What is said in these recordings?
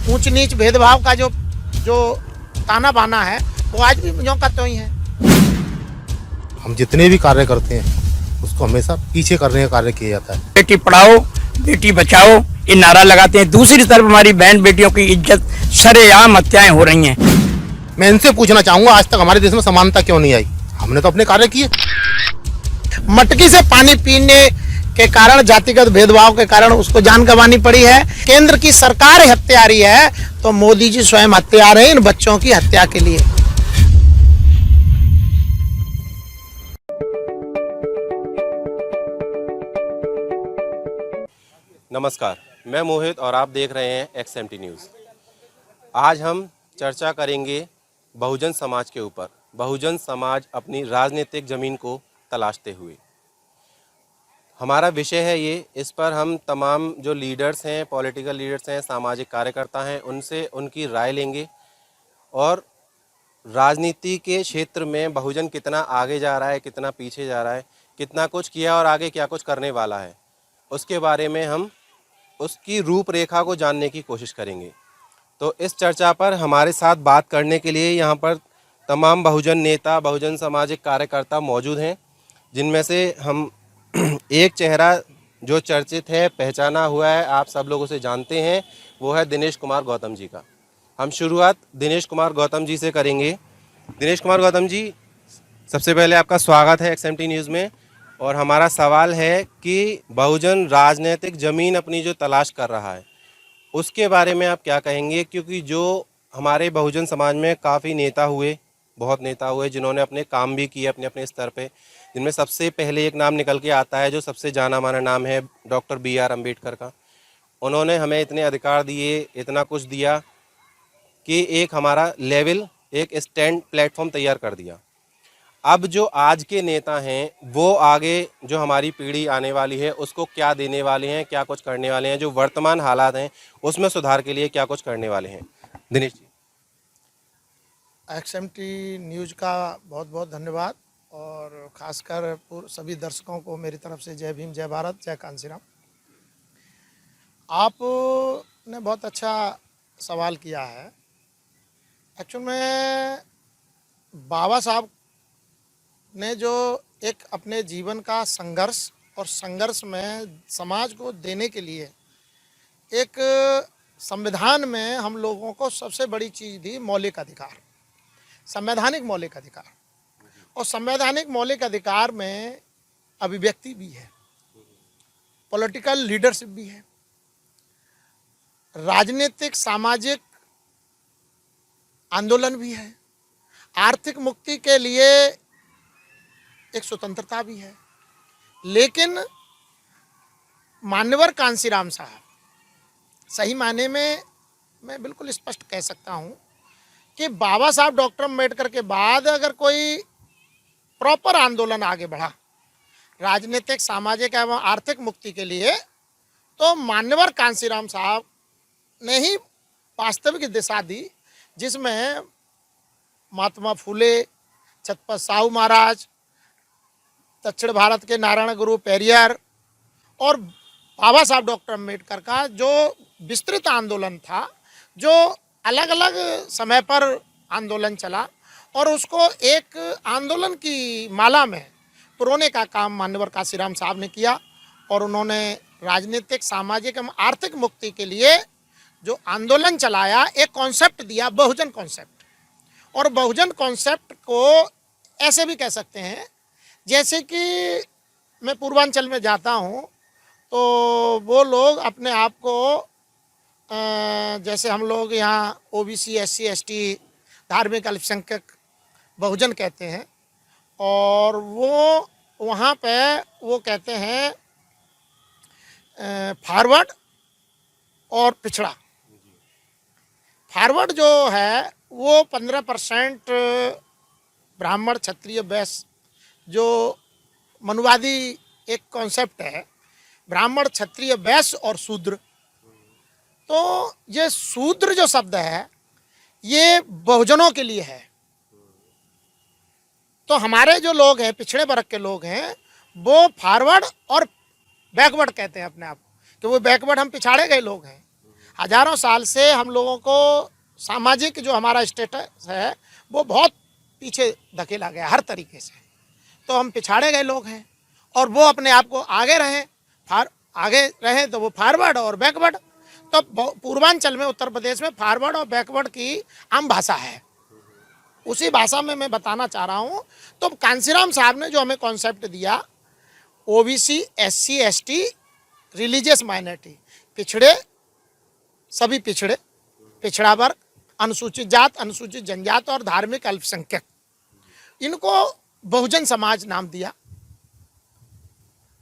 ऊंच नीच भेदभाव का जो जो ताना बाना है वो आज भी ज्यों का त्यों ही है। हम जितने भी कार्य करते हैं उसको हमेशा पीछे करने का कार्य किया जाता है। बेटी पढ़ाओ बेटी बचाओ ये नारा लगाते हैं, दूसरी तरफ हमारी बहन बेटियों की इज्जत सरेआम हत्याएं हो रही हैं। मैं इनसे पूछना चाहूंगा आज तक हमारे देश में समानता क्यों नहीं आई? हमने तो अपने कार्य किए। मटकी से पानी पीने के कारण, जातिगत भेदभाव के कारण उसको जान गंवानी पड़ी है। केंद्र की सरकार हत्यारी है तो मोदी जी स्वयं हत्यार हैं इन बच्चों की हत्या के लिए। नमस्कार, मैं मोहित और आप देख रहे हैं XMT न्यूज़। आज हम चर्चा करेंगे बहुजन समाज के ऊपर। बहुजन समाज अपनी राजनीतिक ज़मीन को तलाशते हुए, हमारा विषय है ये। इस पर हम तमाम जो लीडर्स हैं, पॉलिटिकल लीडर्स हैं, सामाजिक कार्यकर्ता हैं, उनसे उनकी राय लेंगे और राजनीति के क्षेत्र में बहुजन कितना आगे जा रहा है, कितना पीछे जा रहा है, कितना कुछ किया और आगे क्या कुछ करने वाला है, उसके बारे में हम उसकी रूपरेखा को जानने की कोशिश करेंगे। तो इस चर्चा पर हमारे साथ बात करने के लिए यहाँ पर तमाम बहुजन नेता, बहुजन सामाजिक कार्यकर्ता मौजूद हैं, जिनमें से हम एक चेहरा जो चर्चित है, पहचाना हुआ है, आप सब लोग उसे जानते हैं, वो है दिनेश कुमार गौतम जी का। हम शुरुआत दिनेश कुमार गौतम जी से करेंगे। दिनेश कुमार गौतम जी, सबसे पहले आपका स्वागत है XMT न्यूज़ में। और हमारा सवाल है कि बहुजन राजनीतिक ज़मीन अपनी जो तलाश कर रहा है उसके बारे में आप क्या कहेंगे? क्योंकि जो हमारे बहुजन समाज में काफ़ी नेता हुए, बहुत नेता हुए, जिन्होंने अपने काम भी किए अपने अपने स्तर पे, जिनमें सबसे पहले एक नाम निकल के आता है जो सबसे जाना माना नाम है डॉक्टर BR अम्बेडकर का। उन्होंने हमें इतने अधिकार दिए, इतना कुछ दिया कि एक हमारा लेवल, एक स्टैंड प्लेटफॉर्म तैयार कर दिया। अब जो आज के नेता हैं वो आगे जो हमारी पीढ़ी आने वाली है उसको क्या देने वाले हैं, क्या कुछ करने वाले हैं, जो वर्तमान हालात हैं उसमें सुधार के लिए क्या कुछ करने वाले हैं? दिनेश जी। XMT न्यूज़ का बहुत बहुत धन्यवाद और ख़ासकर सभी दर्शकों को मेरी तरफ से जय भीम, जय भारत, जय कांशीराम। आपने बहुत अच्छा सवाल किया है। एक्चुअल में बाबा साहब ने जो एक अपने जीवन का संघर्ष और संघर्ष में समाज को देने के लिए एक संविधान में हम लोगों को सबसे बड़ी चीज़ दी मौलिक अधिकार, संवैधानिक मौलिक अधिकार। और संवैधानिक मौलिक अधिकार में अभिव्यक्ति भी है, पॉलिटिकल लीडरशिप भी है, राजनीतिक सामाजिक आंदोलन भी है, आर्थिक मुक्ति के लिए एक स्वतंत्रता भी है। लेकिन मान्यवर कांशीराम साहब, सही मायने में मैं बिल्कुल स्पष्ट कह सकता हूं कि बाबा साहब डॉक्टर अम्बेडकर के बाद अगर कोई प्रॉपर आंदोलन आगे बढ़ा राजनीतिक, सामाजिक एवं आर्थिक मुक्ति के लिए, तो मान्यवर कांशीराम साहब ने ही वास्तविक दिशा दी, जिसमें महात्मा फूले, छत्रपति साहू महाराज, दक्षिण भारत के नारायण गुरु पेरियर और बाबा साहब डॉक्टर अम्बेडकर का जो विस्तृत आंदोलन था, जो अलग अलग समय पर आंदोलन चला और उसको एक आंदोलन की माला में पुरोने का काम मान्यवर कांशीराम साहब ने किया। और उन्होंने राजनीतिक, सामाजिक एवं आर्थिक मुक्ति के लिए जो आंदोलन चलाया, एक कॉन्सेप्ट दिया, बहुजन कॉन्सेप्ट। और बहुजन कॉन्सेप्ट को ऐसे भी कह सकते हैं जैसे कि मैं पूर्वांचल में जाता हूँ तो वो लोग अपने आप को जैसे हम लोग यहाँ OBC, SC, ST, धार्मिक अल्पसंख्यक बहुजन कहते हैं, और वो वहाँ पे वो कहते हैं फॉरवर्ड और पिछड़ा। फॉरवर्ड जो है वो 15% ब्राह्मण, क्षत्रिय, वैश्य, जो मनुवादी एक कॉन्सेप्ट है, ब्राह्मण, क्षत्रिय, वैश्य और शूद्र। तो ये शूद्र जो शब्द है ये बहुजनों के लिए है। तो हमारे जो लोग हैं, पिछड़े वर्ग के लोग हैं, वो फॉरवर्ड और बैकवर्ड कहते हैं अपने आप कि वो बैकवर्ड, हम पिछाड़े गए लोग हैं। हजारों साल से हम लोगों को सामाजिक जो हमारा स्टेटस है वो बहुत पीछे धकेला गया हर तरीके से। तो हम पिछाड़े गए लोग हैं और वो अपने आप को आगे रहें तो वो फॉरवर्ड और बैकवर्ड। तो पूर्वांचल में उत्तर प्रदेश में फॉरवर्ड और बैकवर्ड की आम भाषा है। उसी भाषा में मैं बताना चाह रहा हूँ। तो कांसीराम साहब ने जो हमें कॉन्सेप्ट दिया, OBC, SC, ST, religious minority, पिछड़े, सभी पिछड़े, पिछड़ा वर्ग, अनुसूचित जात, अनुसूचित जनजात और धार्मिक अल्पसंख्यक, इनको बहुजन समाज नाम दिया।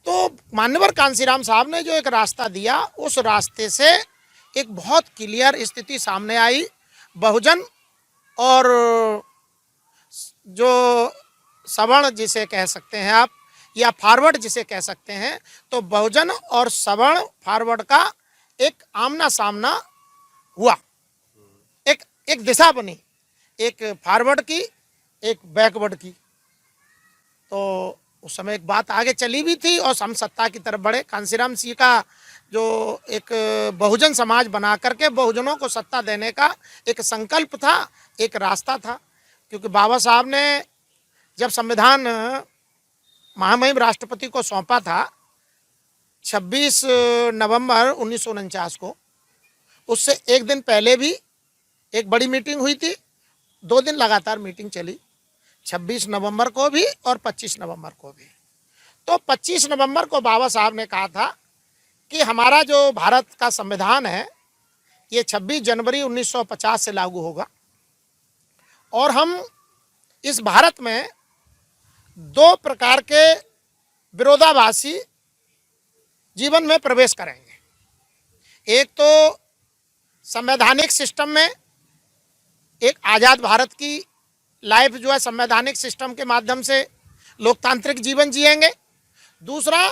तो मान्यवर कांसीराम साहब ने जो एक रास्ता दिया, उस रास्ते से एक बहुत क्लियर स्थिति सामने आई। बहुजन और जो सवर्ण जिसे कह सकते हैं आप, या फॉरवर्ड जिसे कह सकते हैं, तो बहुजन और सवर्ण फॉरवर्ड का एक आमना सामना हुआ। एक दिशा बनी, एक फॉरवर्ड की, एक बैकवर्ड की। तो उस समय एक बात आगे चली भी थी और हम सत्ता की तरफ बढ़े। कांसीराम सिंह का जो एक बहुजन समाज बना करके बहुजनों को सत्ता देने का एक संकल्प था, एक रास्ता था। क्योंकि बाबा साहब ने जब संविधान महामहिम राष्ट्रपति को सौंपा था 26 नवंबर 1949 को, उससे एक दिन पहले भी एक बड़ी मीटिंग हुई थी। 2 दिन लगातार मीटिंग चली, 26 नवंबर को भी और 25 नवंबर को भी। तो 25 नवंबर को बाबा साहब ने कहा था कि हमारा जो भारत का संविधान है ये 26 जनवरी 1950 से लागू होगा और हम इस भारत में 2 प्रकार के विरोधाभासी जीवन में प्रवेश करेंगे। एक तो संवैधानिक सिस्टम में एक आज़ाद भारत की लाइफ जो है संवैधानिक सिस्टम के माध्यम से लोकतांत्रिक जीवन जिएंगे। दूसरा,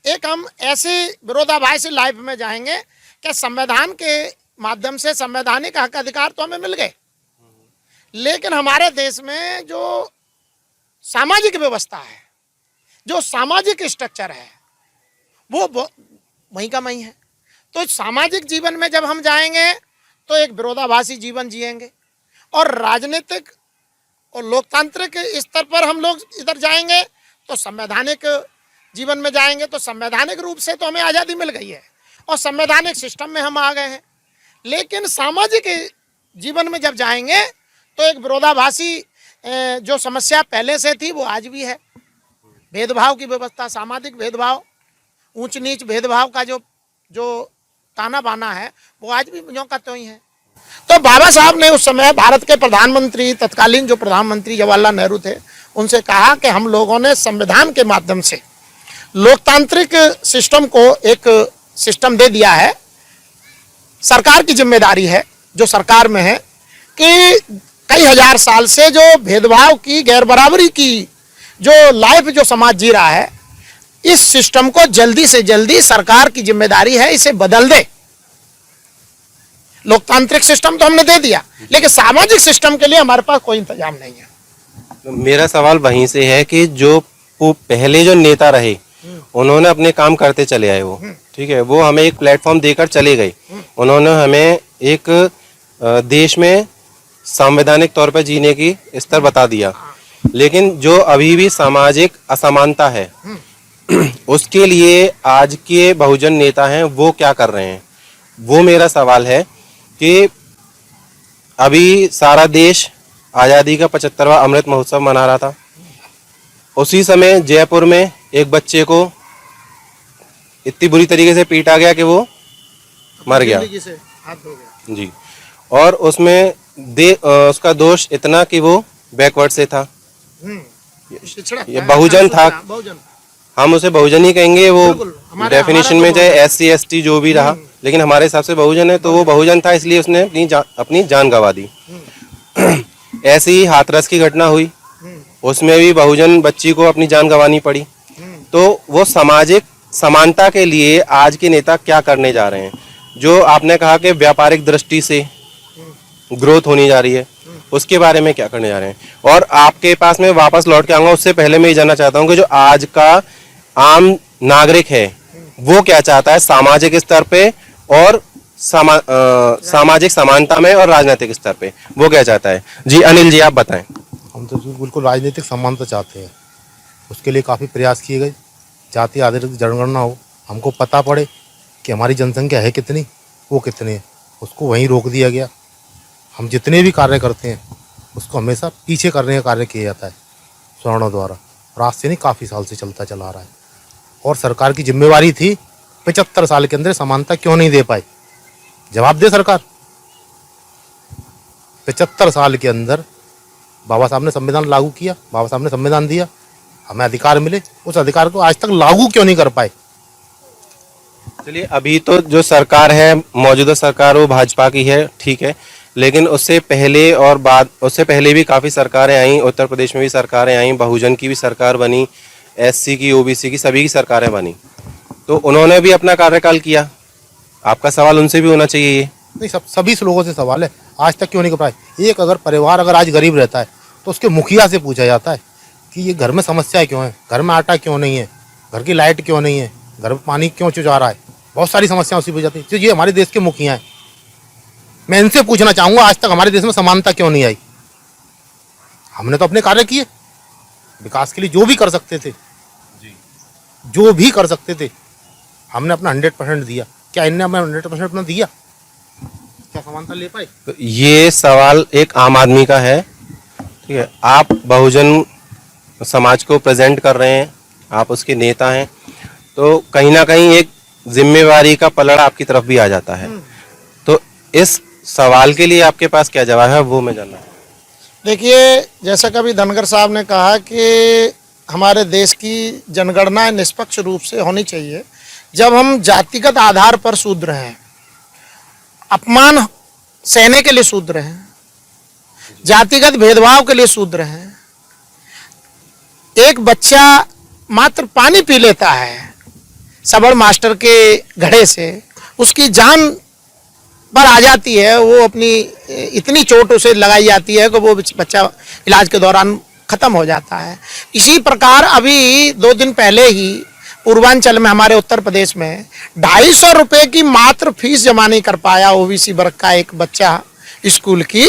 एक हम ऐसी विरोधाभासी लाइफ में जाएंगे कि संविधान के माध्यम से संवैधानिक हक अधिकार तो हमें मिल गए, लेकिन हमारे देश में जो सामाजिक व्यवस्था है, जो सामाजिक स्ट्रक्चर है, वो वहीं का वहीं है। तो सामाजिक जीवन में जब हम जाएंगे तो एक विरोधाभासी जीवन जिएंगे और राजनीतिक और लोकतांत्रिक स्तर पर हम लोग इधर जाएंगे तो संवैधानिक जीवन में जाएंगे। तो संवैधानिक रूप से तो हमें आज़ादी मिल गई है और संवैधानिक सिस्टम में हम आ गए हैं, लेकिन सामाजिक जीवन में जब जाएंगे तो एक विरोधाभासी जो समस्या पहले से थी वो आज भी है। भेदभाव की व्यवस्था, सामाजिक भेदभाव, ऊंच नीच भेदभाव का जो ताना बाना है वो आज भी यों का त्यों ही है। तो बाबा साहब ने उस समय भारत के प्रधानमंत्री, तत्कालीन जो प्रधानमंत्री जवाहरलाल नेहरू थे, उनसे कहा कि हम लोगों ने संविधान के माध्यम से लोकतांत्रिक सिस्टम को एक सिस्टम दे दिया है। सरकार की जिम्मेदारी है, जो सरकार में है, कि कई हजार साल से जो भेदभाव की, गैर बराबरी की जो लाइफ जो समाज जी रहा है, इस सिस्टम को जल्दी से जल्दी सरकार की जिम्मेदारी है इसे बदल दे। लोकतांत्रिक सिस्टम तो हमने दे दिया, लेकिन सामाजिक सिस्टम के लिए हमारे पास कोई इंतजाम नहीं है। मेरा सवाल वहीं से है कि जो पहले जो नेता रहे उन्होंने अपने काम करते चले आए, वो ठीक है, वो हमें एक प्लेटफॉर्म देकर चले गए। उन्होंने हमें एक देश में संवैधानिक तौर पर जीने की स्तर बता दिया, लेकिन जो अभी भी सामाजिक असमानता है उसके लिए आज के बहुजन नेता हैं वो क्या कर रहे हैं, वो मेरा सवाल है। कि अभी सारा देश आज़ादी का 75वां अमृत महोत्सव मना रहा था, उसी समय जयपुर में एक बच्चे को इतनी बुरी तरीके से पीटा गया कि वो मर गया जी। और उसमें उसका दोष इतना कि वो बैकवर्ड से था, ये बहुजन था, हम उसे बहुजन ही कहेंगे। वो डेफिनेशन में चाहे एससी एसटी जो भी रहा, लेकिन हमारे हिसाब से बहुजन है, तो वो बहुजन था, इसलिए उसने अपनी जान गंवा दी। ऐसी ही हाथरस की घटना हुई, उसमें भी बहुजन बच्ची को अपनी जान गंवानी पड़ी। तो वो सामाजिक समानता के लिए आज के नेता क्या करने जा रहे हैं? जो आपने कहा कि व्यापारिक दृष्टि से ग्रोथ होनी जा रही है, उसके बारे में क्या करने जा रहे हैं? और आपके पास में वापस लौट के आऊंगा, उससे पहले मैं ये जानना चाहता हूँ कि जो आज का आम नागरिक है वो क्या चाहता है सामाजिक स्तर पे और सामाजिक समानता में और राजनीतिक स्तर पे, वो क्या चाहता है? जी अनिल जी, आप बताएं। हम तो जी बिल्कुल राजनीतिक समानता चाहते हैं। उसके लिए काफ़ी प्रयास किए गए, जाति आधारित जनगणना हो, हमको पता पड़े कि हमारी जनसंख्या है कितनी, वो कितनी है, उसको वहीं रोक दिया गया। हम जितने भी कार्य करते हैं उसको हमेशा पीछे करने का कार्य किया जाता है सवर्णों द्वारा, और आज से नहीं काफ़ी साल से चलता चला रहा है। और सरकार की जिम्मेवारी थी 75 साल के अंदर समानता क्यों नहीं दे पाई? जवाब दे सरकार। 75 साल के अंदर बाबा साहब ने संविधान लागू किया, बाबा साहब ने संविधान दिया, हमें अधिकार मिले, उस अधिकार को आज तक लागू क्यों नहीं कर पाए? चलिए, अभी तो जो सरकार है, मौजूदा सरकार, वो भाजपा की है, ठीक है, लेकिन उससे पहले और बाद, उससे पहले भी काफ़ी सरकारें आई, उत्तर प्रदेश में भी सरकारें आई, बहुजन की भी सरकार बनी, एससी की, ओबीसी की, सभी की सरकारें बनी, तो उन्होंने भी अपना कार्यकाल किया। आपका सवाल उनसे भी होना चाहिए ये। नहीं, सभी लोगों से सवाल है, आज तक क्यों नहीं कर पाए? एक अगर परिवार अगर आज गरीब रहता है तो उसके मुखिया से पूछा जाता है कि ये घर में समस्या क्यों है, घर में आटा क्यों नहीं है, घर की लाइट क्यों नहीं है, घर में पानी क्यों चुरा रहा है, बहुत सारी समस्याएं उसी पर जाती है। तो ये हमारे देश के मुखिया हैं, मैं इनसे पूछना चाहूँगा आज तक हमारे देश में समानता क्यों नहीं आई? हमने तो अपने कार्य किए विकास के लिए, जो भी कर सकते थे, जो भी कर सकते थे हमने अपना 100% दिया। क्या इनने हमें 100% अपना दिया? क्या समानता ले पाए? तो ये सवाल एक आम आदमी का है, ठीक है, आप बहुजन समाज को प्रेजेंट कर रहे हैं, आप उसके नेता हैं, तो कहीं ना कहीं एक जिम्मेवारी का पलड़ा आपकी तरफ भी आ जाता है। तो इस सवाल के लिए आपके पास क्या जवाब है, वो मैं जानना। देखिए, जैसा कभी धनगर साहब ने कहा कि हमारे देश की जनगणना निष्पक्ष रूप से होनी चाहिए। जब हम जातिगत आधार पर शूद्र हैं, अपमान सहने के लिए शूद्र हैं, जातिगत भेदभाव के लिए शूद्र हैं, एक बच्चा मात्र पानी पी लेता है सबड़ मास्टर के घड़े से, उसकी जान पर आ जाती है, वो अपनी इतनी चोट उसे लगाई जाती है कि वो बच्चा इलाज के दौरान खत्म हो जाता है। इसी प्रकार अभी 2 दिन पहले ही पूर्वांचल में, हमारे उत्तर प्रदेश में 250 रुपये की मात्र फीस जमा नहीं कर पाया ओबीसी वर्ग का एक बच्चा स्कूल की,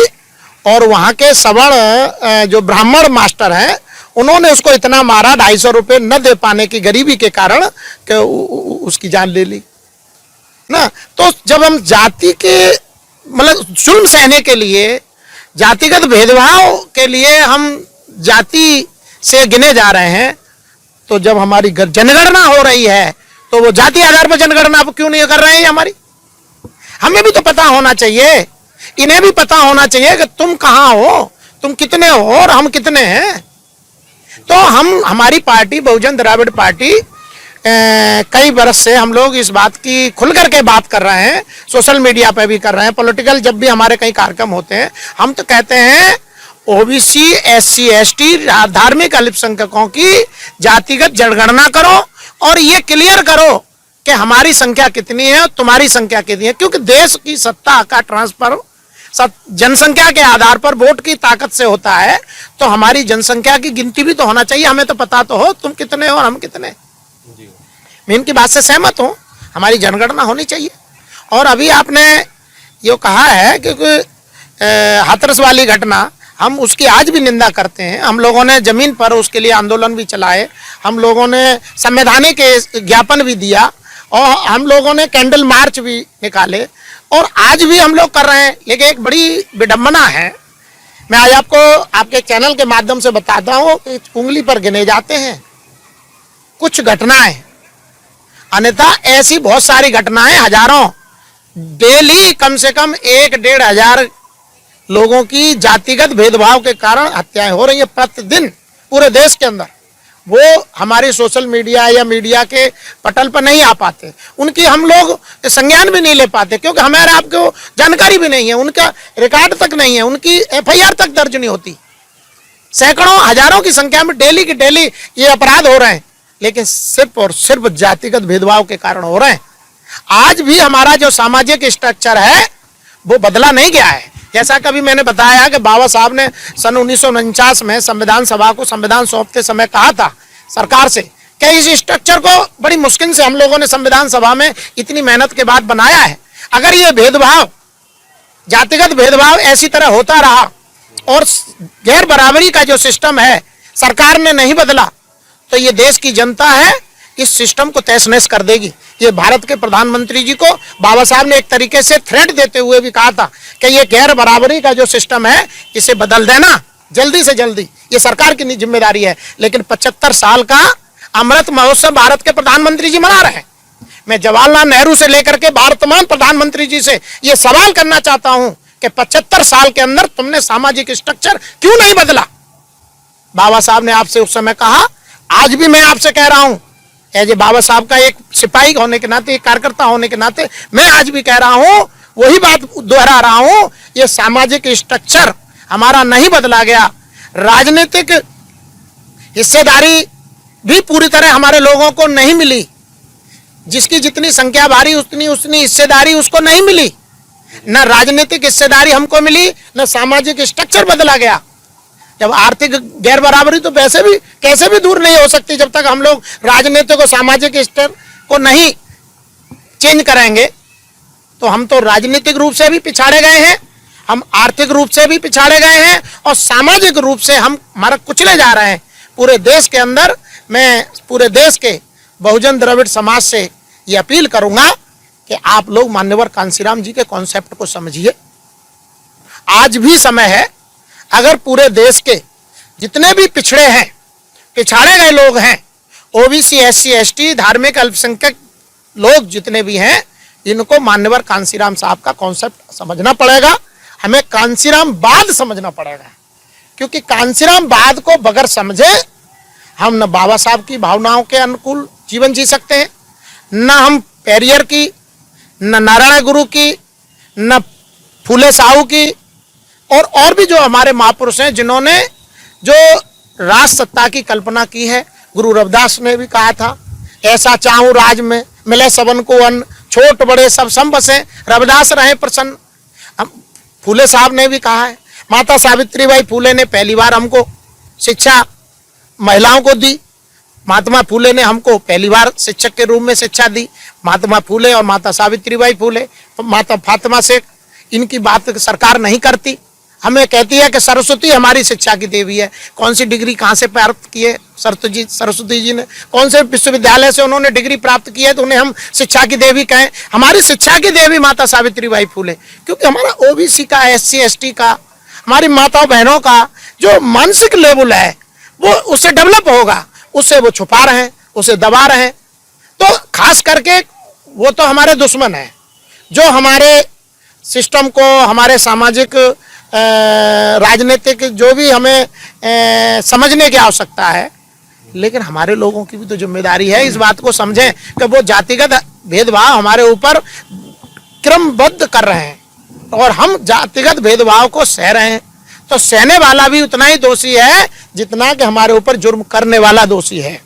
और वहाँ के सबड़ जो ब्राह्मण मास्टर हैं उन्होंने उसको इतना मारा 250 रुपये न दे पाने की गरीबी के कारण कि उसकी जान ले ली ना। तो जब हम जाति के मतलब जुल्म सहने के लिए, जातिगत भेदभाव के लिए हम जाति से गिने जा रहे हैं, तो जब हमारी जनगणना हो रही है तो वो जाति आधार पर जनगणना क्यों नहीं कर रहे हैं हमारी? हमें भी तो पता होना चाहिए, इन्हें भी पता होना चाहिए कि तुम कहाँ हो, तुम कितने हो और हम कितने हैं। तो हमारी पार्टी बहुजन द्राविड़ पार्टी कई बरस से हम लोग इस बात की खुल करके बात कर रहे हैं, सोशल मीडिया पे भी कर रहे हैं, पॉलिटिकल जब भी हमारे कई कार्यक्रम होते हैं हम तो कहते हैं ओबीसी, एससी, एसटी, धार्मिक अल्पसंख्यकों की जातिगत जनगणना करो और ये क्लियर करो कि हमारी संख्या कितनी है और तुम्हारी संख्या कितनी है, क्योंकि देश की सत्ता का ट्रांसफर जनसंख्या के आधार पर वोट की ताकत से होता है। तो हमारी जनसंख्या की गिनती भी तो होना चाहिए, हमें तो पता तो हो तुम कितने हो और हम कितने। मैं इनकी बात से सहमत हूँ, हमारी जनगणना होनी चाहिए। और अभी आपने ये कहा है कि हाथरस वाली घटना, हम उसकी आज भी निंदा करते हैं। हम लोगों ने जमीन पर उसके लिए आंदोलन भी चलाए, हम लोगों ने संवैधानिक ज्ञापन भी दिया और हम लोगों ने कैंडल मार्च भी निकाले और आज भी हम लोग कर रहे हैं। लेकिन एक बड़ी विडंबना है, मैं आज आपको आपके चैनल के माध्यम से बताता हूँ कि उंगली पर गिने जाते हैं कुछ घटनाएं, अन्यथा ऐसी बहुत सारी घटनाएं हजारों, डेली कम से कम 1-1.5 हजार लोगों की जातिगत भेदभाव के कारण हत्याएं हो रही है प्रतिदिन पूरे देश के अंदर। वो हमारे सोशल मीडिया या मीडिया के पटल पर नहीं आ पाते, उनकी हम लोग संज्ञान भी नहीं ले पाते, क्योंकि हमारे आपको जानकारी भी नहीं है, उनका रिकॉर्ड तक नहीं है, उनकी FIR तक दर्ज नहीं होती। सैकड़ों हजारों की संख्या में डेली की डेली ये अपराध हो रहे हैं, लेकिन सिर्फ और सिर्फ जातिगत भेदभाव के कारण हो रहे हैं। आज भी हमारा जो सामाजिक स्ट्रक्चर है वो बदला नहीं गया है। जैसा कभी मैंने बताया कि बाबा साहब ने सन 1949 में संविधान सभा को संविधान सौंपते समय कहा था सरकार से कि इस स्ट्रक्चर को बड़ी मुश्किल से हम लोगों ने संविधान सभा में इतनी मेहनत के बाद बनाया है, अगर ये भेदभाव, जातिगत भेदभाव ऐसी तरह होता रहा और गैर बराबरी का जो सिस्टम है सरकार ने नहीं बदला, तो ये देश की जनता है इस सिस्टम को तहस नहस कर देगी। ये भारत के प्रधानमंत्री जी को बाबा साहब ने एक तरीके से थ्रेट देते हुए भी कहा था कि ये गैर बराबरी का जो सिस्टम है इसे बदल देना जल्दी से जल्दी, ये सरकार की जिम्मेदारी है। लेकिन 75 साल का अमृत महोत्सव भारत के प्रधानमंत्री जी मना रहे हैं। मैं जवाहरलाल नेहरू से लेकर के वर्तमान प्रधानमंत्री जी से ये सवाल करना चाहता हूं कि 75 साल के अंदर तुमने सामाजिक स्ट्रक्चर क्यों नहीं बदला? बाबा साहब ने आपसे उस समय कहा, आज भी मैं आपसे कह रहा हूं, एज ए बाबा साहब का एक सिपाही होने के नाते, एक कार्यकर्ता होने के नाते मैं आज भी कह रहा हूं, वही बात दोहरा रहा हूं, ये सामाजिक स्ट्रक्चर हमारा नहीं बदला गया। राजनीतिक हिस्सेदारी भी पूरी तरह हमारे लोगों को नहीं मिली। जिसकी जितनी संख्या भारी उतनी हिस्सेदारी उसको नहीं मिली। न राजनीतिक हिस्सेदारी हमको मिली, न सामाजिक स्ट्रक्चर बदला गया। जब आर्थिक गैर बराबरी तो वैसे भी कैसे भी दूर नहीं हो सकती जब तक हम लोग राजनीतिक और सामाजिक स्तर को नहीं चेंज करेंगे। तो हम तो राजनीतिक रूप से भी पिछाड़े गए हैं, हम आर्थिक रूप से भी पिछाड़े गए हैं और सामाजिक रूप से हम हमारा कुचले जा रहे हैं। पूरे देश के अंदर मैं पूरे देश के बहुजन द्रविड़ समाज से ये अपील करूंगा कि आप लोग मान्यवर कांसीराम जी के कॉन्सेप्ट को समझिए। आज भी समय है, अगर पूरे देश के जितने भी पिछड़े हैं, पिछाड़े गए लोग हैं, ओबीसी, एससी, एसटी, धार्मिक अल्पसंख्यक लोग जितने भी हैं, इनको मान्यवर कांसीराम साहब का कॉन्सेप्ट समझना पड़ेगा। हमें कांसीराम बाद समझना पड़ेगा, क्योंकि कांसीराम बाद को बगैर समझे हम न बाबा साहब की भावनाओं के अनुकूल जीवन जी सकते हैं, न हम पेरियर की, न नारायण गुरु की, न फूले साहू की और भी जो हमारे महापुरुष हैं जिन्होंने जो राज सत्ता की कल्पना की है। गुरु रविदास ने भी कहा था, ऐसा चाहूं राज में मिले सबन को अन्न, छोट बड़े सब सम बसे, रविदास रहे प्रसन्न। फूले साहब ने भी कहा है, माता सावित्रीबाई फूले ने पहली बार हमको शिक्षा महिलाओं को दी। महात्मा फूले ने हमको पहली बार शिक्षक के रूप में शिक्षा दी। महात्मा फूले और माता सावित्रीबाई फूले, माता फातिमा शेख, इनकी बात सरकार नहीं करती। हमें कहती है कि सरस्वती हमारी शिक्षा की देवी है। कौन सी डिग्री कहाँ से प्राप्त की है सरस्वती जी ने? कौन से विश्वविद्यालय से उन्होंने डिग्री प्राप्त की है तो उन्हें हम शिक्षा की देवी कहें? हमारी शिक्षा की देवी माता सावित्रीबाई फूले, क्योंकि हमारा ओबीसी का, एससी एसटी का, हमारी माताओं बहनों का जो मानसिक लेवल है वो उससे डेवलप होगा, उससे वो छुपा रहे हैं, उसे दबा रहे हैं। तो खास करके वो तो हमारे दुश्मन है, जो हमारे सिस्टम को, हमारे सामाजिक राजनीतिक जो भी हमें समझने की आवश्यकता है। लेकिन हमारे लोगों की भी तो जिम्मेदारी है इस बात को समझें कि वो जातिगत भेदभाव हमारे ऊपर क्रमबद्ध कर रहे हैं और हम जातिगत भेदभाव को सह रहे हैं। तो सहने वाला भी उतना ही दोषी है जितना कि हमारे ऊपर जुर्म करने वाला दोषी है।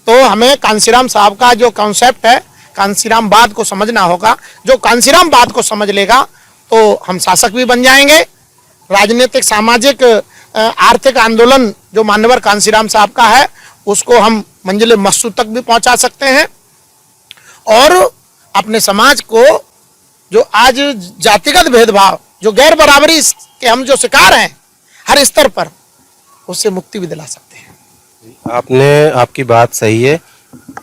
तो हमें कांसीराम साहब का जो कॉन्सेप्ट है, कांसीराम बाद को समझना होगा। जो कांसीराम बाद को समझ लेगा तो हम शासक भी बन जाएंगे। राजनीतिक, सामाजिक, आर्थिक आंदोलन जो मान्यवर कांसीराम साहब का है उसको हम मंजिल मकसूद तक भी पहुंचा सकते हैं और अपने समाज को जो आज जातिगत भेदभाव, जो गैर बराबरी के हम जो शिकार हैं हर स्तर पर, उससे मुक्ति भी दिला सकते हैं। आपकी बात सही है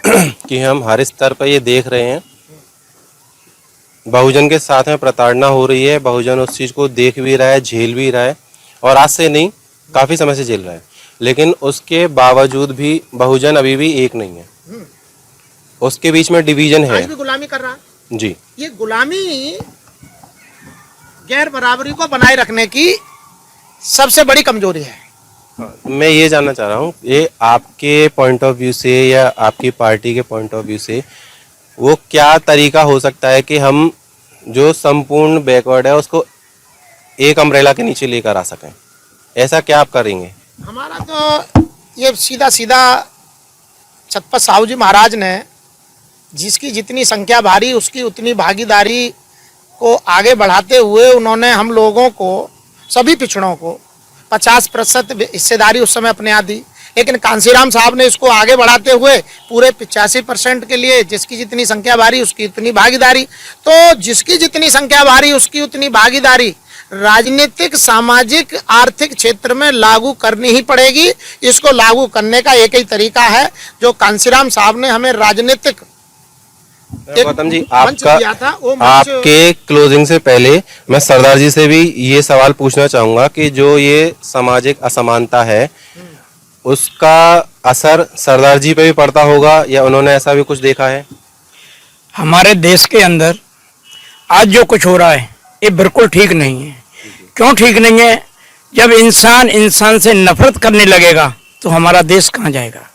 कि हम हर स्तर पर ये देख रहे हैं, बहुजन के साथ में प्रताड़ना हो रही है। बहुजन उस चीज़ को देख भी रहा है, झेल भी रहा है और आज से नहीं, काफ़ी समय से झेल रहा है। लेकिन उसके बावजूद भी बहुजन अभी भी एक नहीं है, उसके बीच में डिवीजन है। आज भी गुलामी कर रहा है जी। ये गुलामी गैर बराबरी को बनाए रखने की सबसे बड़ी कमजोरी है। मैं ये जानना चाह रहा हूँ, ये आपके पॉइंट ऑफ व्यू से या आपकी पार्टी के पॉइंट ऑफ व्यू से वो क्या तरीका हो सकता है कि हम जो संपूर्ण बैकवर्ड है उसको एक अम्ब्रेला के नीचे लेकर आ सकें? ऐसा क्या आप करेंगे? हमारा तो ये सीधा सीधा छत्रपति साहू जी महाराज ने जिसकी जितनी संख्या भारी उसकी उतनी भागीदारी को आगे बढ़ाते हुए उन्होंने हम लोगों को, सभी पिछड़ों को 50% हिस्सेदारी उस समय अपने यहाँ दी। लेकिन कांसीराम साहब ने इसको आगे बढ़ाते हुए पूरे 85% के लिए जिसकी जितनी संख्या भारी उसकी उतनी भागीदारी, तो जिसकी जितनी संख्या भारी उसकी उतनी भागीदारी राजनीतिक, सामाजिक, आर्थिक क्षेत्र में लागू करनी ही पड़ेगी। इसको लागू करने का एक ही तरीका है जो कांसीराम साहब ने हमें राजनीतिक गौतम जी, मंच दिया था, वो मंच आपके क्लोजिंग से पहले मैं सरदार जी से भी ये सवाल पूछना चाहूंगा कि जो ये सामाजिक असमानता है उसका असर सरदार जी पे भी पड़ता होगा या उन्होंने ऐसा भी कुछ देखा है? हमारे देश के अंदर आज जो कुछ हो रहा है ये बिल्कुल ठीक नहीं है। क्यों ठीक नहीं है? जब इंसान इंसान से नफरत करने लगेगा तो हमारा देश कहाँ जाएगा।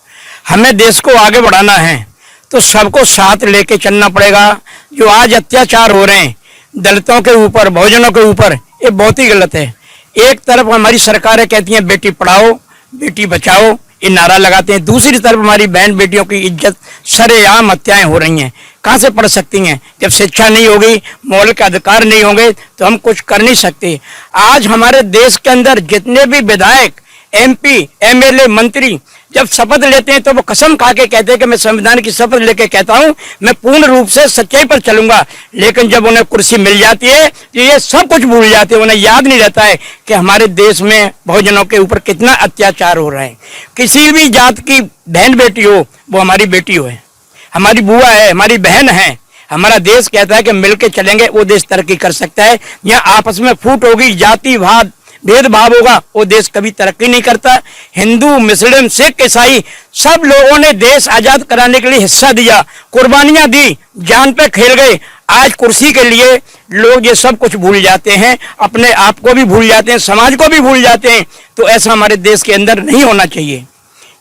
हमें देश को आगे बढ़ाना है तो सबको साथ लेके चलना पड़ेगा। जो आज अत्याचार हो रहे हैं दलितों के ऊपर, बहुजनों के ऊपर, ये बहुत ही गलत है। एक तरफ हमारी सरकारें कहती हैं बेटी पढ़ाओ बेटी बचाओ, ये नारा लगाते हैं, दूसरी तरफ हमारी बहन बेटियों की इज्जत सरेआम हत्याएं हो रही हैं। कहाँ से पढ़ सकती हैं? जब शिक्षा नहीं होगी, मौलिक अधिकार नहीं होंगे तो हम कुछ कर नहीं सकते। आज हमारे देश के अंदर जितने भी विधायक, MP, MLA, मंत्री जब शपथ लेते हैं तो वो कसम खा के कहते हैं कि मैं संविधान की शपथ लेके कहता हूं मैं पूर्ण रूप से सच्चाई पर चलूंगा, लेकिन जब उन्हें कुर्सी मिल जाती है तो ये सब कुछ भूल जाते हैं। उन्हें याद नहीं रहता है कि हमारे देश में बहुजनों के ऊपर कितना अत्याचार हो रहा है। किसी भी जात की बहन बेटी हो वो हमारी बेटी हो, हमारी बुआ है, हमारी बहन है। हमारा देश कहता है कि मिलकर चलेंगे वो देश तरक्की कर सकता है। यहाँ आपस में फूट होगी, जातिवाद, भेदभाव होगा, वो देश कभी तरक्की नहीं करता। हिंदू, मुस्लिम, सिख, ईसाई सब लोगों ने देश आजाद कराने के लिए हिस्सा दिया, कुर्बानियां दी, जान पे खेल गए। आज कुर्सी के लिए लोग ये सब कुछ भूल जाते हैं, अपने आप को भी भूल जाते हैं, समाज को भी भूल जाते हैं। तो ऐसा हमारे देश के अंदर नहीं होना चाहिए।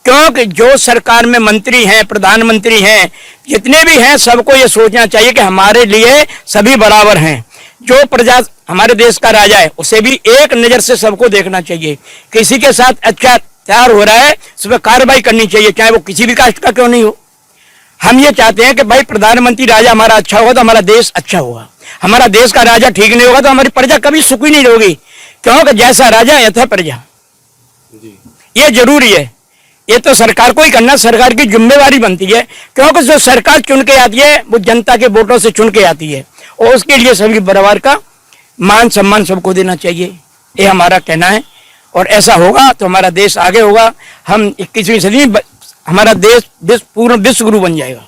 क्योंकि जो सरकार में मंत्री हैं, प्रधानमंत्री हैं, जितने भी हैं, सबको ये सोचना चाहिए कि हमारे लिए सभी बराबर हैं। जो प्रजा हमारे देश का राजा है उसे भी एक नजर से सबको देखना चाहिए। किसी के साथ अत्याचार हो रहा है उस पर कार्रवाई करनी चाहिए, चाहे वो किसी भी कास्ट का क्यों नहीं हो। हम ये चाहते हैं कि भाई प्रधानमंत्री राजा हमारा अच्छा होगा तो हमारा देश अच्छा होगा। हमारा देश का राजा ठीक नहीं होगा तो हमारी प्रजा कभी सुखी नहीं होगी। क्योंकि जैसा राजा यथा प्रजा, ये जरूरी है। ये तो सरकार को ही करना, सरकार की जिम्मेवारी बनती है। क्योंकि जो सरकार चुन के आती है वो जनता के वोटों से चुन के आती है और उसके लिए सभी बराबर का मान सम्मान सबको देना चाहिए, ये हमारा कहना है। और ऐसा होगा तो हमारा देश आगे होगा। हम 21वीं सदी में हमारा देश पूर्ण विश्व गुरु बन जाएगा।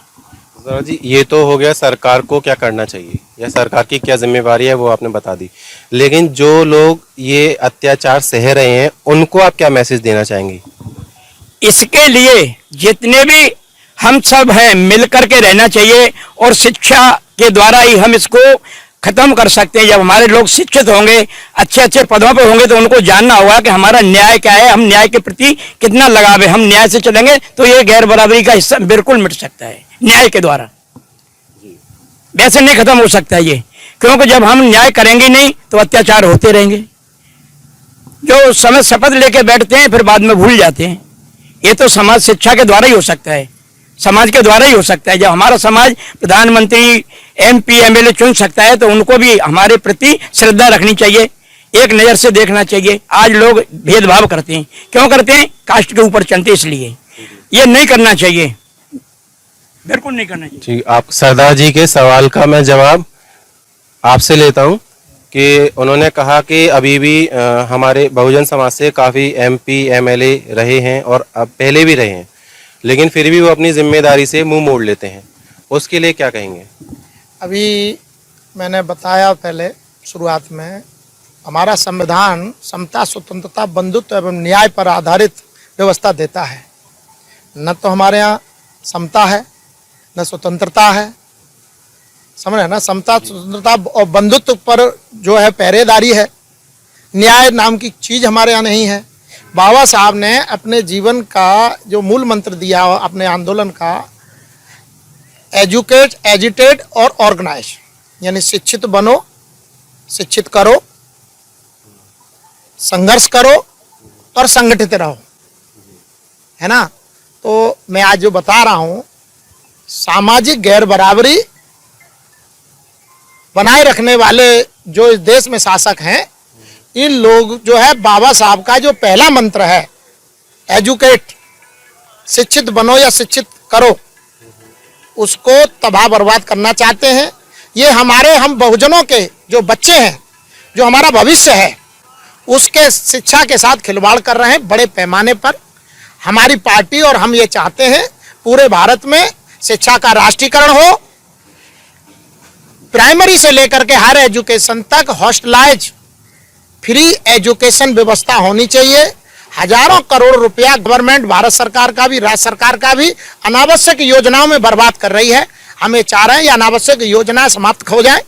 सरदार जी, ये तो हो गया सरकार को क्या करना चाहिए या सरकार की क्या जिम्मेवारी है वो आपने बता दी, लेकिन जो लोग ये अत्याचार सह रहे हैं उनको आप क्या मैसेज देना चाहेंगे? इसके लिए जितने भी हम सब हैं मिल करके रहना चाहिए और शिक्षा के द्वारा ही हम इसको खत्म कर सकते हैं। जब हमारे लोग शिक्षित होंगे, अच्छे अच्छे पदों पर होंगे तो उनको जानना होगा कि हमारा न्याय क्या है, हम न्याय के प्रति कितना लगाव है। हम न्याय से चलेंगे तो ये गैर बराबरी का हिस्सा बिल्कुल मिट सकता है न्याय के द्वारा। वैसे नहीं खत्म हो सकता है ये, क्योंकि जब हम न्याय करेंगे नहीं तो अत्याचार होते रहेंगे। जो समय शपथ लेके बैठते हैं फिर बाद में भूल जाते हैं। ये तो समाज शिक्षा के द्वारा ही हो सकता है, समाज के द्वारा ही हो सकता है। जब हमारा समाज प्रधानमंत्री, MP, MLA चुन सकता है तो उनको भी हमारे प्रति श्रद्धा रखनी चाहिए, एक नज़र से देखना चाहिए। आज लोग भेदभाव करते हैं, क्यों करते हैं? कास्ट के ऊपर चलते, इसलिए ये नहीं करना चाहिए, बिल्कुल नहीं करना चाहिए। ठीक, आप सरदार जी के सवाल का मैं जवाब आपसे लेता हूं कि उन्होंने कहा कि अभी भी हमारे बहुजन समाज से काफ़ी MP, MLA रहे हैं और अब पहले भी रहे हैं, लेकिन फिर भी वो अपनी जिम्मेदारी से मुंह मोड़ लेते हैं, उसके लिए क्या कहेंगे? अभी मैंने बताया पहले शुरुआत में, हमारा संविधान समता, स्वतंत्रता, बंधुत्व एवं न्याय पर आधारित व्यवस्था देता है। न तो हमारे यहाँ समता है न स्वतंत्रता है, समझ रहे ना। समता, स्वतंत्रता और बंधुत्व पर जो है पहरेदारी है, न्याय नाम की चीज़ हमारे यहाँ नहीं है। बाबा साहब ने अपने जीवन का जो मूल मंत्र दिया अपने आंदोलन का, एजुकेट, एजिटेट और ऑर्गेनाइज, यानी शिक्षित बनो, शिक्षित करो, संघर्ष करो और संगठित रहो, है ना। तो मैं आज जो बता रहा हूं, सामाजिक गैर बराबरी बनाए रखने वाले जो इस देश में शासक हैं, इन लोग जो है बाबा साहब का जो पहला मंत्र है एजुकेट, शिक्षित बनो या शिक्षित करो, उसको तबाह बर्बाद करना चाहते हैं। ये हम बहुजनों के जो बच्चे हैं, जो हमारा भविष्य है, उसके शिक्षा के साथ खिलवाड़ कर रहे हैं बड़े पैमाने पर। हमारी पार्टी और हम ये चाहते हैं पूरे भारत में शिक्षा का राष्ट्रीयकरण हो, प्राइमरी से लेकर के हायर एजुकेशन तक हॉस्टलाइज फ्री एजुकेशन व्यवस्था होनी चाहिए। हजारों करोड़ रुपया गवर्नमेंट भारत सरकार का भी, राज्य सरकार का भी अनावश्यक योजनाओं में बर्बाद कर रही है। हमें चाह रहे हैं ये अनावश्यक योजनाएं समाप्त हो जाए।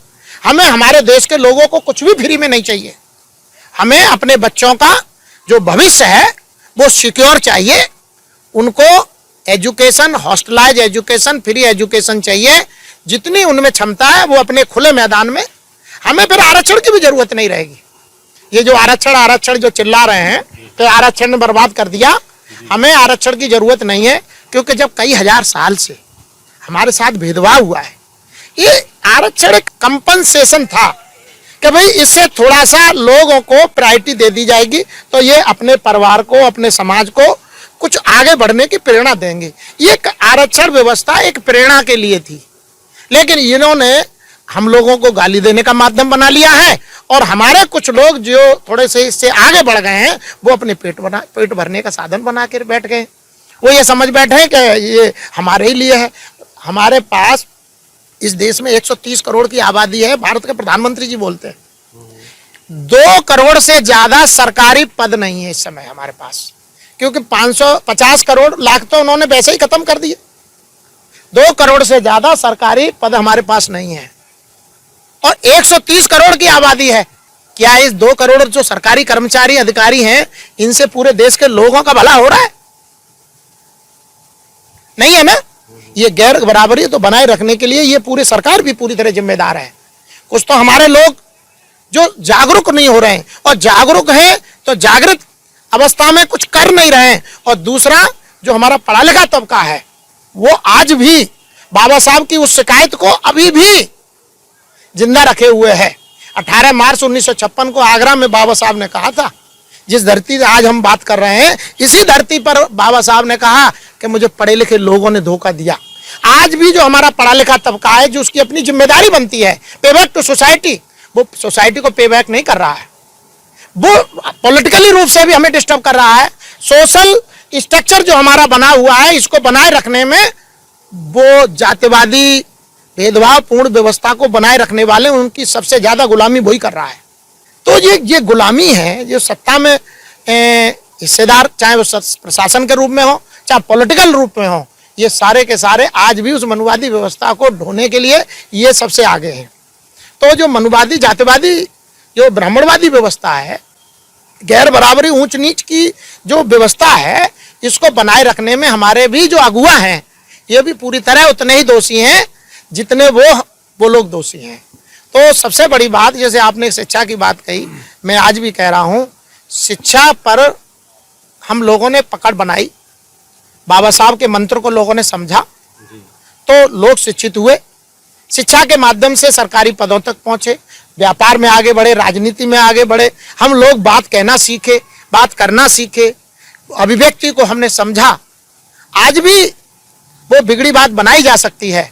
हमें हमारे देश के लोगों को कुछ भी फ्री में नहीं चाहिए। हमें अपने बच्चों का जो भविष्य है वो सिक्योर चाहिए। उनको एजुकेशन, हॉस्टलाइज एजुकेशन, फ्री एजुकेशन चाहिए। जितनी उनमें क्षमता है वो अपने खुले मैदान में, हमें फिर आरक्षण की भी जरूरत नहीं रहेगी। ये जो आरक्षण जो चिल्ला रहे हैं तो आरक्षण ने बर्बाद कर दिया। हमें आरक्षण की जरूरत नहीं है, क्योंकि जब कई हजार साल से हमारे साथ भेदभाव हुआ है, ये आरक्षण एक कंपनसेशन था कि भाई इससे थोड़ा सा लोगों को प्रायोरिटी दे दी जाएगी तो ये अपने परिवार को, अपने समाज को कुछ आगे बढ़ने की प्रेरणा देंगे। ये आरक्षण व्यवस्था एक प्रेरणा के लिए थी, लेकिन इन्होंने हम लोगों को गाली देने का माध्यम बना लिया है। और हमारे कुछ लोग जो थोड़े से इससे आगे बढ़ गए हैं, वो अपने पेट भरने का साधन बना कर बैठ गए। वो ये समझ बैठे हैं कि ये हमारे ही लिए है। हमारे पास इस देश में 130 करोड़ की आबादी है। भारत के प्रधानमंत्री जी बोलते हैं 2 करोड़ से ज्यादा सरकारी पद नहीं है इस समय हमारे पास, क्योंकि 550 करोड़ लाख तो उन्होंने वैसे ही खत्म कर दिए। 2 करोड़ से ज्यादा सरकारी पद हमारे पास नहीं है और 130 करोड़ की आबादी है। क्या इस 2 करोड़ जो सरकारी कर्मचारी अधिकारी हैं, इनसे पूरे देश के लोगों का भला हो रहा है? नहीं है ना। ये गैर बराबरी तो बनाए रखने के लिए ये पूरी सरकार भी पूरी तरह जिम्मेदार है। कुछ तो हमारे लोग जो जागरूक नहीं हो रहे हैं, और जागरूक हैं तो जागृत अवस्था में कुछ कर नहीं रहे हैं। और दूसरा जो हमारा पढ़ा लिखा तबका है, वो आज भी बाबा साहब की उस शिकायत को अभी भी जिंदा रखे हुए है। 18 मार्च 1956 को आगरा में बाबा साहब ने कहा था, जिस धरती से आज हम बात कर रहे हैं, इसी धरती पर बाबा साहब ने कहा कि मुझे पढ़े लिखे लोगों ने धोखा दिया। आज भी जो हमारा पढ़ा लिखा तबका है, जो उसकी अपनी जिम्मेदारी बनती है पे बैक टू सोसाइटी, वो सोसाइटी को पे बैक नहीं कर रहा है। वो पॉलिटिकली रूप से भी हमें डिस्टर्ब कर रहा है। सोशल स्ट्रक्चर जो हमारा बना हुआ है, इसको बनाए रखने में वो जातिवादी भेदभाव पूर्ण व्यवस्था को बनाए रखने वाले, उनकी सबसे ज्यादा गुलामी वही कर रहा है। तो ये गुलामी है जो सत्ता में हिस्सेदार, चाहे वो प्रशासन के रूप में हो, चाहे पॉलिटिकल रूप में हो, ये सारे के सारे आज भी उस मनुवादी व्यवस्था को ढोने के लिए ये सबसे आगे हैं। तो जो मनुवादी, जातिवादी, जो ब्राह्मणवादी व्यवस्था है, गैर बराबरी, ऊंच नीच की जो व्यवस्था है, इसको बनाए रखने में हमारे भी जो अगुआ हैं, ये भी पूरी तरह उतने ही दोषी हैं जितने वो लोग दोषी हैं। तो सबसे बड़ी बात, जैसे आपने शिक्षा की बात कही, मैं आज भी कह रहा हूं, शिक्षा पर हम लोगों ने पकड़ बनाई, बाबा साहब के मंत्र को लोगों ने समझा, तो लोग शिक्षित हुए। शिक्षा के माध्यम से सरकारी पदों तक पहुंचे, व्यापार में आगे बढ़े, राजनीति में आगे बढ़े। हम लोग बात कहना सीखे, बात करना सीखे, अभिव्यक्ति को हमने समझा। आज भी वो बिगड़ी बात बनाई जा सकती है,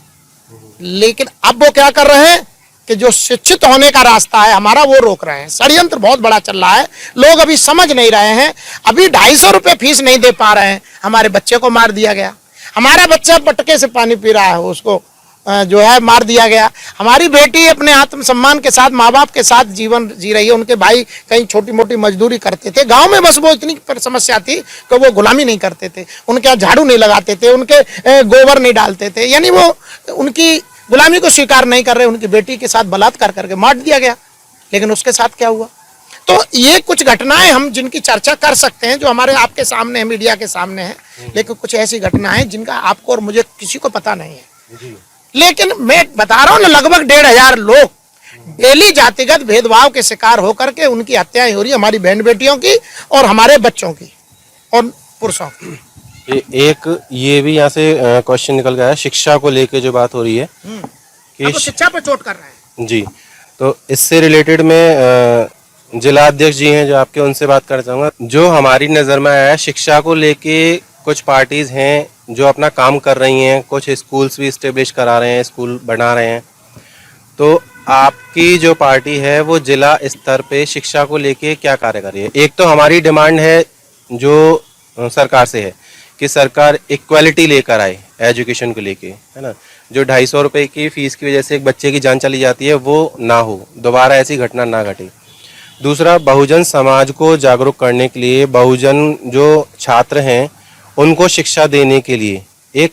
लेकिन अब वो क्या कर रहे हैं कि जो शिक्षित होने का रास्ता है हमारा, वो रोक रहे हैं। षड्यंत्र बहुत बड़ा चल रहा है, लोग अभी समझ नहीं रहे हैं। अभी 250 रुपये फीस नहीं दे पा रहे हैं, हमारे बच्चे को मार दिया गया। हमारा बच्चा मटके से पानी पी रहा है, उसको जो है मार दिया गया। हमारी बेटी अपने आत्मसम्मान के साथ माँ बाप के साथ जीवन जी रही है। उनके भाई कहीं छोटी मोटी मजदूरी करते थे गांव में, बस वो इतनी समस्या थी कि वो गुलामी नहीं करते थे, उनके यहाँ झाड़ू नहीं लगाते थे, उनके गोबर नहीं डालते थे, यानी वो उनकी गुलामी को स्वीकार नहीं कर रहे। उनकी बेटी के साथ बलात्कार करके मार दिया गया। लेकिन उसके साथ क्या हुआ? तो ये कुछ घटनाएं हम जिनकी चर्चा कर सकते हैं, जो हमारे आपके सामने है, मीडिया के सामने है, लेकिन कुछ ऐसी घटनाएं जिनका आपको और मुझे किसी को पता नहीं है। लेकिन मैं बता रहा हूँ ना, लगभग 1500 लोग डेली जातिगत भेदभाव के शिकार होकर के उनकी हत्याएं हो रही है, हमारी बहन बेटियों की और हमारे बच्चों की और पुरुषों की। एक ये भी यहाँ से क्वेश्चन निकल गया है, शिक्षा को लेके जो बात हो रही है कि शिक्षा पर चोट कर रहे हैं जी, तो इससे रिलेटेड में जिला अध्यक्ष जी हैं जो आपके, उनसे बात करना चाहूँगा। जो हमारी नज़र में आया है, शिक्षा को लेके कुछ पार्टीज़ हैं जो अपना काम कर रही हैं, कुछ स्कूल्स भी इस्टेब्लिश करा रहे हैं, स्कूल बना रहे हैं। तो आपकी जो पार्टी है वो जिला स्तर पे शिक्षा को लेके क्या कार्य कर रही है? एक तो हमारी डिमांड है जो सरकार से है कि सरकार इक्वालिटी लेकर आए एजुकेशन को लेके, है ना। जो 250 रुपये की फ़ीस की वजह से एक बच्चे की जान चली जाती है वो ना हो, दोबारा ऐसी घटना ना घटे। दूसरा, बहुजन समाज को जागरूक करने के लिए बहुजन जो छात्र हैं उनको शिक्षा देने के लिए एक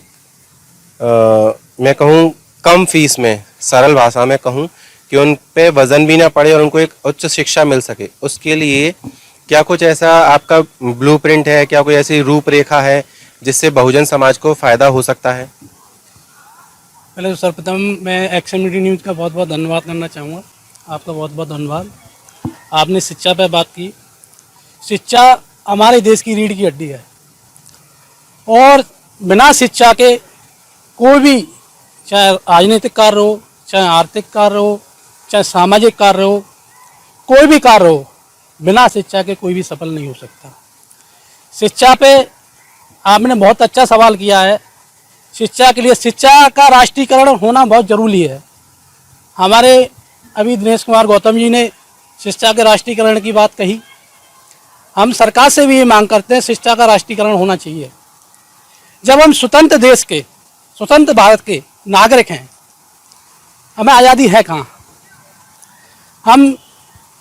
मैं कहूँ कम फीस में, सरल भाषा में कहूँ कि उन पे वज़न भी ना पड़े और उनको एक उच्च शिक्षा मिल सके, उसके लिए क्या कुछ ऐसा आपका ब्लूप्रिंट है, क्या कोई ऐसी रूपरेखा है जिससे बहुजन समाज को फ़ायदा हो सकता है? पहले तो सर्वप्रथम मैं एक्सएमडी न्यूज़ का बहुत बहुत धन्यवाद करना चाहूँगा। आपका बहुत बहुत धन्यवाद। आपने शिक्षा पर बात की। शिक्षा हमारे देश की रीढ़ की हड्डी है और बिना शिक्षा के कोई भी, चाहे राजनीतिक कार्य हो, चाहे आर्थिक कार्य हो, चाहे सामाजिक कार्य हो, कोई भी कार्य हो, बिना शिक्षा के कोई भी सफल नहीं हो सकता। शिक्षा पे आपने बहुत अच्छा सवाल किया है। शिक्षा के लिए शिक्षा का राष्ट्रीयकरण होना बहुत ज़रूरी है। हमारे अभी दिनेश कुमार गौतम जी ने शिक्षा के राष्ट्रीयकरण की बात कही। हम सरकार से भी ये मांग करते हैं शिक्षा का राष्ट्रीयकरण होना चाहिए। जब हम स्वतंत्र देश के, स्वतंत्र भारत के नागरिक हैं, हमें आज़ादी है कहाँ? हम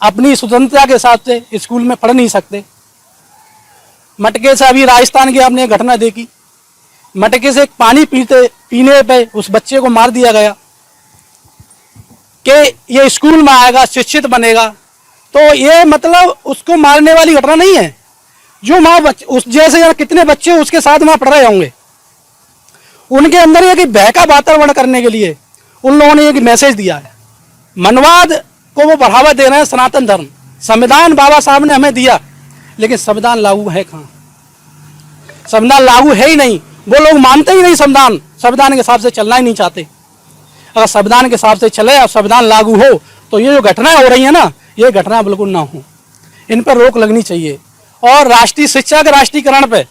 अपनी स्वतंत्रता के हिसाब से स्कूल में पढ़ नहीं सकते। मटके से अभी राजस्थान की आपने घटना देखी, मटके से पानी पीने पे उस बच्चे को मार दिया गया कि ये स्कूल में आएगा, शिक्षित बनेगा। तो ये मतलब उसको मारने वाली घटना नहीं है। जो माँ उस जैसे यार कितने बच्चे उसके साथ वहाँ पढ़ रहे होंगे, उनके अंदर ये कि भय का वातावरण करने के लिए उन लोगों ने एक मैसेज दिया है। मनवाद को वो बढ़ावा दे रहे हैं। सनातन धर्म, संविधान बाबा साहब ने हमें दिया, लेकिन संविधान लागू है कहाँ? संविधान लागू है ही नहीं। वो लोग मानते ही नहीं संविधान, संविधान के हिसाब से चलना ही नहीं चाहते। अगर संविधान के हिसाब से चले और संविधान लागू हो तो ये जो घटनाएं हो रही है ना, ये घटना बिल्कुल ना हो। इन पर रोक लगनी चाहिए। और राष्ट्रीय शिक्षा के राष्ट्रीयकरण पे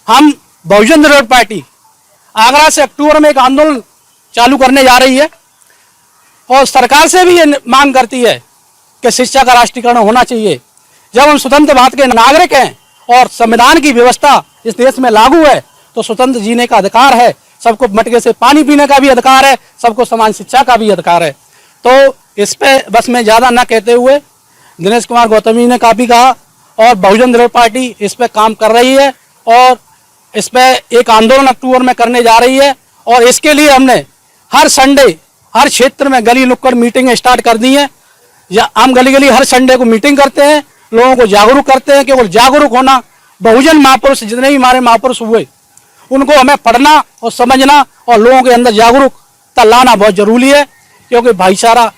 हम बहुजन समाज पार्टी आगरा से अक्टूबर में एक आंदोलन चालू करने जा रही है और सरकार से भी ये मांग करती है कि शिक्षा का राष्ट्रीयकरण होना चाहिए। जब हम स्वतंत्र भारत के नागरिक हैं और संविधान की व्यवस्था इस देश में लागू है तो स्वतंत्र जीने का अधिकार है, सबको मटके से पानी पीने का भी अधिकार है, सबको समान शिक्षा का भी अधिकार है। तो इस पे बस मैं ज़्यादा ना कहते हुए, दिनेश कुमार गौतम जी ने काफ़ी कहा और बहुजन समाज पार्टी इस पे काम कर रही है और इस पे एक आंदोलन अक्टूबर में करने जा रही है। और इसके लिए हमने हर संडे हर क्षेत्र में गली नुक्कड़ मीटिंग स्टार्ट कर दी है। या हम गली गली हर संडे को मीटिंग करते हैं, लोगों को जागरूक करते हैं। केवल जागरूक होना, बहुजन महापुरुष जितने भी हमारे महापुरुष हुए उनको हमें पढ़ना और समझना और लोगों के अंदर जागरूकता लाना बहुत जरूरी है, क्योंकि भाईचारा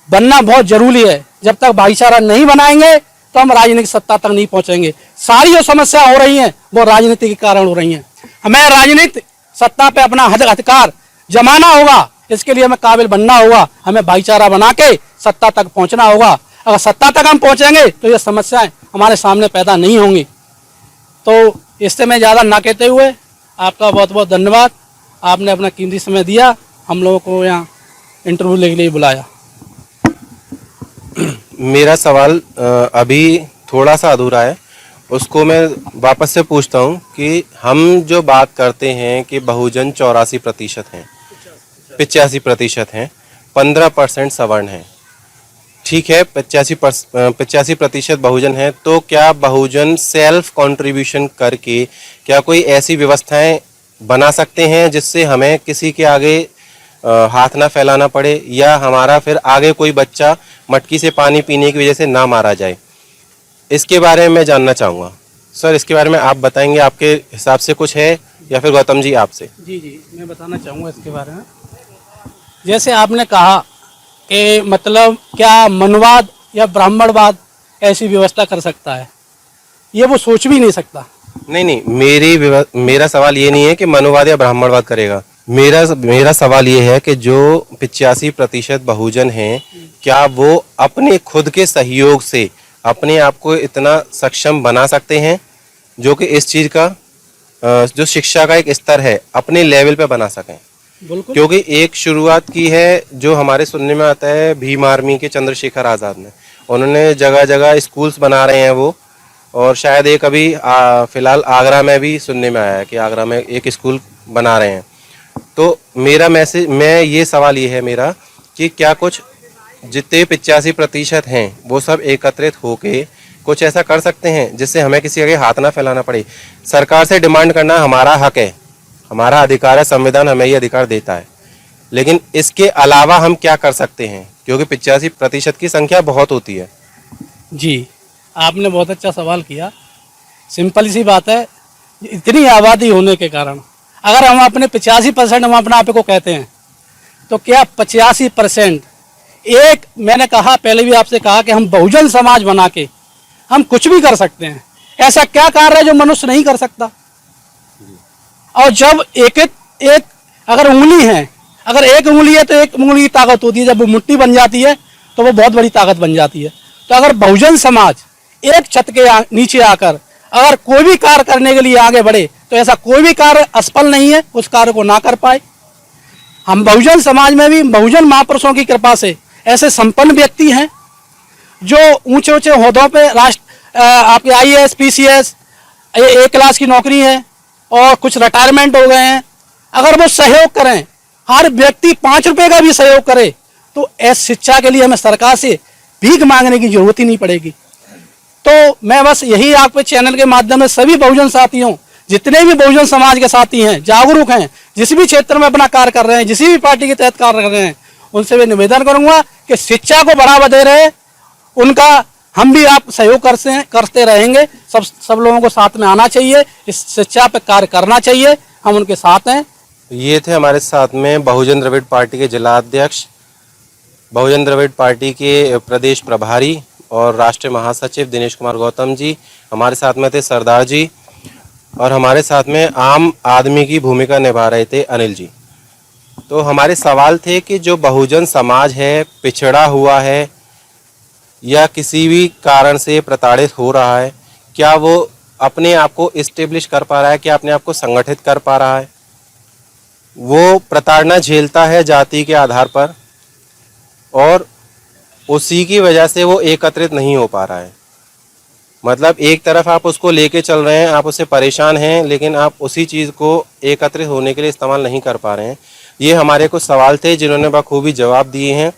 बनना बहुत जरूरी है। जब तक भाईचारा नहीं बनाएंगे तो हम राजनीतिक सत्ता तक नहीं पहुंचेंगे। सारी जो समस्या हो रही हैं वो राजनीति के कारण हो रही हैं। हमें राजनीतिक सत्ता पे अपना अधिकार जमाना होगा, इसके लिए हमें काबिल बनना होगा। हमें भाईचारा बना के सत्ता तक पहुंचना होगा। अगर सत्ता तक हम पहुंचेंगे तो ये समस्याएं हमारे सामने पैदा नहीं होंगी। तो इससे मैं ज़्यादा ना कहते हुए आपका बहुत बहुत धन्यवाद। आपने अपना कीमती समय दिया, हम लोगों को यहाँ इंटरव्यू लेने के लिए बुलाया। मेरा सवाल अभी थोड़ा सा अधूरा है, उसको मैं वापस से पूछता हूँ कि हम जो बात करते हैं कि बहुजन 84% हैं, 85% हैं, 15% सवर्ण हैं, ठीक है, 85% बहुजन हैं। तो क्या बहुजन सेल्फ कंट्रीब्यूशन करके क्या कोई ऐसी व्यवस्थाएं बना सकते हैं जिससे हमें किसी के आगे हाथ ना फैलाना पड़े, या हमारा फिर आगे कोई बच्चा मटकी से पानी पीने की वजह से ना मारा जाए? इसके बारे में मैं जानना चाहूँगा। सर, इसके बारे में आप बताएंगे, आपके हिसाब से कुछ है, या फिर गौतम जी आपसे? जी, मैं बताना चाहूँगा इसके बारे में। जैसे आपने कहा कि मतलब क्या मनवाद या ब्राह्मणवाद ऐसी व्यवस्था कर सकता है, ये वो सोच भी नहीं सकता। नहीं, मेरा सवाल ये नहीं है कि मनुवाद या ब्राह्मणवाद करेगा। मेरा सवाल ये है कि जो 85% बहुजन हैं, क्या वो अपने खुद के सहयोग से अपने आप को इतना सक्षम बना सकते हैं जो कि इस चीज़ का जो शिक्षा का एक स्तर है अपने लेवल पे बना सकें। बिल्कुल। क्योंकि एक शुरुआत की है जो हमारे सुनने में आता है भीम आर्मी के चंद्रशेखर आज़ाद ने, उन्होंने जगह जगह स्कूल्स बना रहे हैं वो, और शायद एक अभी फिलहाल आगरा में भी सुनने में आया है कि आगरा में एक स्कूल बना रहे हैं। तो मेरा मैसेज, मैं ये सवाल ये है मेरा कि क्या कुछ जितने 85% हैं वो सब एकत्रित होके कुछ ऐसा कर सकते हैं जिससे हमें किसी आगे हाथ ना फैलाना पड़े। सरकार से डिमांड करना हमारा हक है, हमारा अधिकार है, संविधान हमें ये अधिकार देता है, लेकिन इसके अलावा हम क्या कर सकते हैं, क्योंकि 85% की संख्या बहुत होती है। जी, आपने बहुत अच्छा सवाल किया। सिंपल सी बात है, इतनी आबादी होने के कारण अगर हम अपने 85% हम अपने आप को कहते हैं, तो क्या 85% एक, मैंने कहा पहले भी आपसे कहा कि हम बहुजन समाज बना के हम कुछ भी कर सकते हैं। ऐसा क्या कार्य है जो मनुष्य नहीं कर सकता? और जब एक अगर उंगली है, अगर एक उंगली है तो एक उंगली की ताकत होती है, जब वो मुट्ठी बन जाती है तो वो बहुत बड़ी ताकत बन जाती है। तो अगर बहुजन समाज एक छत के नीचे आकर अगर कोई भी कार्य करने के लिए आगे बढ़े तो ऐसा कोई भी कार्य असफल नहीं है उस कार्य को ना कर पाए। हम बहुजन समाज में भी बहुजन महापुरुषों की कृपा से ऐसे संपन्न व्यक्ति हैं जो ऊंचे ऊंचे ओहदों पे राष्ट्र आपके IAS PCS एक क्लास की नौकरी है और कुछ रिटायरमेंट हो गए हैं। अगर वो सहयोग करें, हर व्यक्ति 5 रुपए का भी सहयोग करे, तो ऐसी शिक्षा के लिए हमें सरकार से भीख मांगने की जरूरत ही नहीं पड़ेगी। तो मैं बस यही आपके चैनल के माध्यम से सभी बहुजन साथियों, जितने भी बहुजन समाज के साथी हैं, जागरूक हैं, जिस भी क्षेत्र में अपना कार्य कर रहे हैं, जिस भी पार्टी के तहत कार्य कर रहे हैं, उनसे मैं निवेदन करूंगा कि शिक्षा को बढ़ावा दे रहे उनका हम भी आप सहयोग करते रहेंगे। सब लोगों को साथ में आना चाहिए, इस शिक्षा पे कार्य करना चाहिए, हम उनके साथ हैं। ये थे हमारे साथ में बहुजन द्रविड़ पार्टी के जिला अध्यक्ष, बहुजन द्रविड़ पार्टी के प्रदेश प्रभारी और राष्ट्रीय महासचिव दिनेश कुमार गौतम जी। हमारे साथ में थे सरदार जी, और हमारे साथ में आम आदमी की भूमिका निभा रहे थे अनिल जी। तो हमारे सवाल थे कि जो बहुजन समाज है, पिछड़ा हुआ है या किसी भी कारण से प्रताड़ित हो रहा है, क्या वो अपने आप को इस्टेब्लिश कर पा रहा है, क्या अपने आप को संगठित कर पा रहा है? वो प्रताड़ना झेलता है जाति के आधार पर, और उसी की वजह से वो एकत्रित नहीं हो पा रहा है। मतलब एक तरफ आप उसको लेके चल रहे हैं, आप उससे परेशान हैं, लेकिन आप उसी चीज़ को एकत्रित होने के लिए इस्तेमाल नहीं कर पा रहे हैं। ये हमारे कुछ सवाल थे जिन्होंने बखूबी जवाब दिए हैं,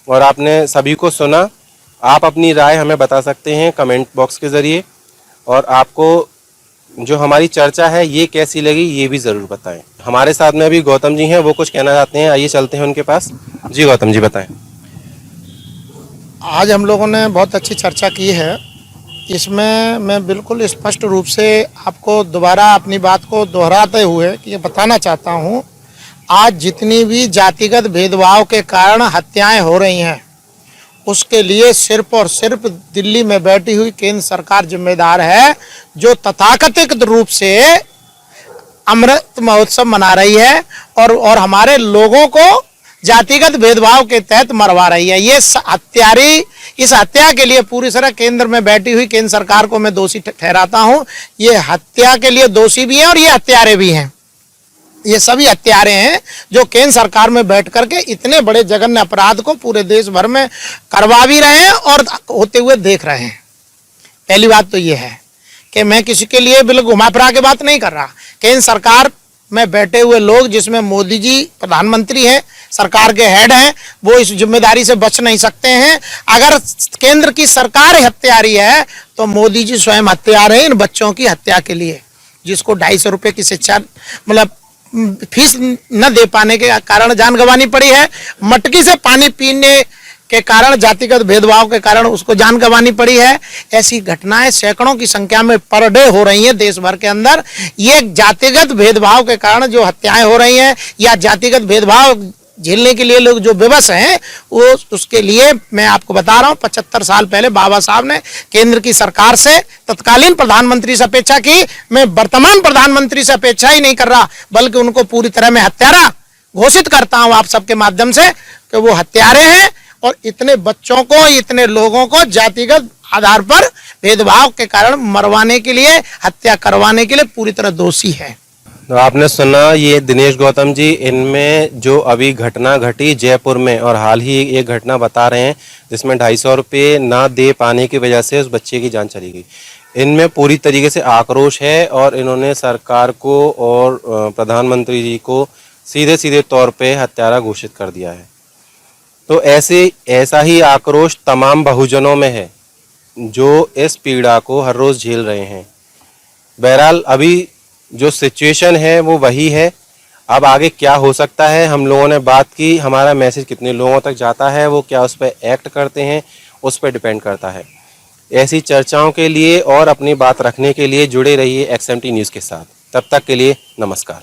और आपने सभी को सुना। आप अपनी राय हमें बता सकते हैं कमेंट बॉक्स के ज़रिए, और आपको जो हमारी चर्चा है ये कैसी लगी ये भी ज़रूर बताएं। हमारे साथ में अभी गौतम जी हैं, वो कुछ कहना चाहते हैं, आइए चलते हैं उनके पास। जी गौतम जी बताएं। आज हम लोगों ने बहुत अच्छी चर्चा की है। इसमें मैं बिल्कुल स्पष्ट रूप से आपको दोबारा अपनी बात को दोहराते हुए कि ये बताना चाहता हूँ, आज जितनी भी जातिगत भेदभाव के कारण हत्याएं हो रही हैं, उसके लिए सिर्फ और सिर्फ दिल्ली में बैठी हुई केंद्र सरकार जिम्मेदार है, जो तथाकथित रूप से अमृत महोत्सव मना रही है और हमारे लोगों को जातिगत भेदभाव के तहत मरवा रही है। ये हत्यारी, इस हत्या के लिए पूरी तरह केंद्र में बैठी हुई केंद्र सरकार को मैं दोषी ठहराता हूं। ये हत्या के लिए दोषी भी हैं और ये हत्यारे भी हैं। ये सभी हत्यारे हैं जो केंद्र सरकार में बैठ करके इतने बड़े जघन्य अपराध को पूरे देश भर में करवा भी रहे हैं और होते हुए देख रहे हैं। पहली बात तो ये है कि मैं किसी के लिए बिल्कुल घुमा फिरा के बात नहीं कर रहा। केंद्र सरकार में बैठे हुए लोग, जिसमें मोदी जी प्रधानमंत्री हैं, सरकार के हेड हैं, वो इस जिम्मेदारी से बच नहीं सकते हैं। अगर केंद्र की सरकार हत्यारी है तो मोदी जी स्वयं हत्यार हैं इन बच्चों की हत्या के लिए, जिसको 250 रुपये की शिक्षा मतलब फीस न दे पाने के कारण जान गंवानी पड़ी है। मटकी से पानी पीने के कारण, जातिगत भेदभाव के कारण उसको जान गंवानी पड़ी है। ऐसी घटनाएं सैकड़ों की संख्या में पर डे हो रही हैं देश भर के अंदर। ये जातिगत भेदभाव के कारण जो हत्याएं हो रही हैं या जातिगत भेदभाव झेलने के लिए लोग जो विवश हैं, वो उसके लिए मैं आपको बता रहा हूँ, 75 साल पहले बाबा साहब ने केंद्र की सरकार से, तत्कालीन प्रधानमंत्री से अपेक्षा की। मैं वर्तमान प्रधानमंत्री से अपेक्षा ही नहीं कर रहा, बल्कि उनको पूरी तरह मैं हत्यारा घोषित करता हूँ आप सबके माध्यम से कि वो हत्यारे हैं और इतने बच्चों को, इतने लोगों को जातिगत आधार पर भेदभाव के कारण मरवाने के लिए, हत्या करवाने के लिए पूरी तरह दोषी है। तो आपने सुना ये दिनेश गौतम जी, इनमें जो अभी घटना घटी जयपुर में, और हाल ही एक घटना बता रहे हैं जिसमें 250 रुपये ना दे पाने की वजह से उस बच्चे की जान चली गई। इनमें पूरी तरीके से आक्रोश है और इन्होंने सरकार को और प्रधानमंत्री जी को सीधे सीधे तौर पे हत्यारा घोषित कर दिया है। तो ऐसा ही आक्रोश तमाम बहुजनों में है जो इस पीड़ा को हर रोज़ झेल रहे हैं। बहरहाल अभी जो सिचुएशन है वो वही है। अब आगे क्या हो सकता है, हम लोगों ने बात की, हमारा मैसेज कितने लोगों तक जाता है, वो क्या उस पर एक्ट करते हैं, उस पर डिपेंड करता है। ऐसी चर्चाओं के लिए और अपनी बात रखने के लिए जुड़े रहिए XMT न्यूज़ के साथ। तब तक के लिए नमस्कार।